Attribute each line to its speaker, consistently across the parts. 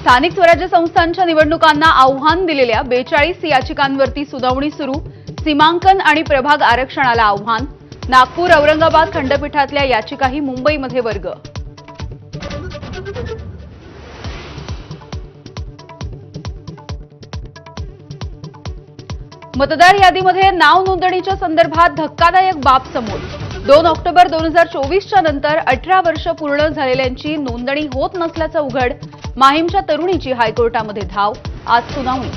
Speaker 1: स्थानिक स्वराज्य संस्थांच्या निवडणुकांना आव्हान दिलेल्या 42 याचिकांवरती सुनावणी सुरू। सीमांकन आणि प्रभाग आरक्षणाला आव्हान। नागपूर औरंगाबाद खंडपीठातल्या याचिकाही मुंबईमध्ये वर्ग। मतदार यादीमध्ये नाव नोंदणीच्या संदर्भात धक्कादायक बाब समोर। 2 ऑक्टोबर 2024च्या नंतर 18 वर्ष पूर्ण झालेल्यांची नोंदणी होत नसल्याचं उघड। माहीमच्या तरुणीची हायकोर्टामध्ये धाव। आज सुनावणी।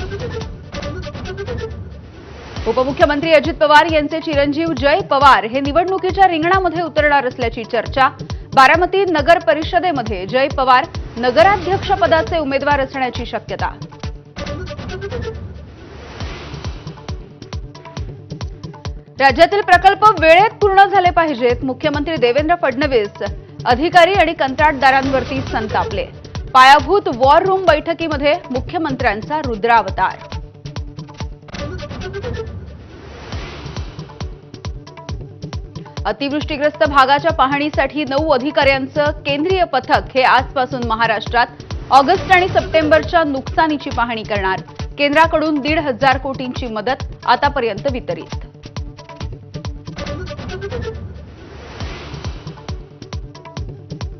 Speaker 1: उपमुख्यमंत्री अजित पवार यांचे चिरंजीव जय पवार हे निवडणुकीच्या रिंगणामध्ये उतरणार असल्याची चर्चा। बारामती नगर परिषदेमध्ये जय पवार नगराध्यक्षपदाचे उमेदवार असण्याची शक्यता। राज्यातील प्रकल्प वेळेत पूर्ण झाले पाहिजेत। मुख्यमंत्री देवेंद्र फडणवीस अधिकारी आणि कंत्राटदारांवरती संतापले। पायाभूत वॉर रूम बैठकीमध्ये मुख्यमंत्र्यांचा रुद्रावतार। अतिवृष्टीग्रस्त भागाच्या पाहणीसाठी 9 अधिकाऱ्यांचं केंद्रीय पथक हे आजपासून महाराष्ट्रात ऑगस्ट आणि सप्टेंबरच्या नुकसानीची पाहणी करणार। केंद्राकडून 1,500 कोटींची मदत आतापर्यंत वितरित।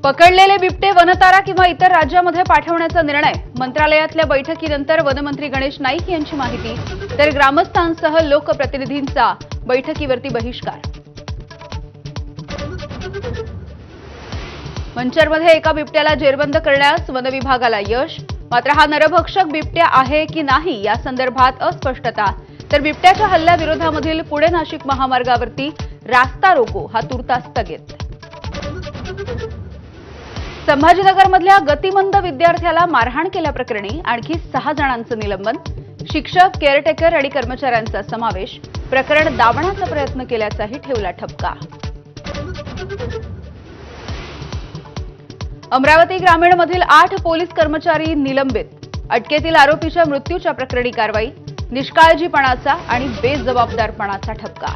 Speaker 1: पकडलेले बिबटे वनतारा किंवा इतर राज्यामध्ये पाठवण्याचा निर्णय। मंत्रालयातल्या बैठकीनंतर वनमंत्री गणेश नाईक यांची माहिती। तर ग्रामस्थांसह लोकप्रतिनिधींचा बैठकीवरती बहिष्कार। मंचरमध्ये एका बिबट्याला जेरबंद करण्यास वनविभागाला यश। मात्र हा नरभक्षक बिबट्या आहे की नाही या संदर्भात अस्पष्टता। तर बिबट्याच्या हल्ल्याविरोधामधील पुणे नाशिक महामार्गावरती रास्ता रोको हा तुर्तास स्थगित। संभाजीनगरमधल्या गतिमंद विद्यार्थ्याला मारहाण केल्याप्रकरणी आणखी 6 जणांचं निलंबन। शिक्षक, केअरटेकर आणि कर्मचाऱ्यांचा समावेश। प्रकरण दाबण्याचा प्रयत्न केल्याचाही ठेवला ठपका। अमरावती ग्रामीणमधील 8 पोलीस कर्मचारी निलंबित। अटकेतील आरोपीच्या मृत्यूच्या प्रकरणी कारवाई। निष्काळजीपणाचा आणि बेजबाबदारपणाचा ठपका।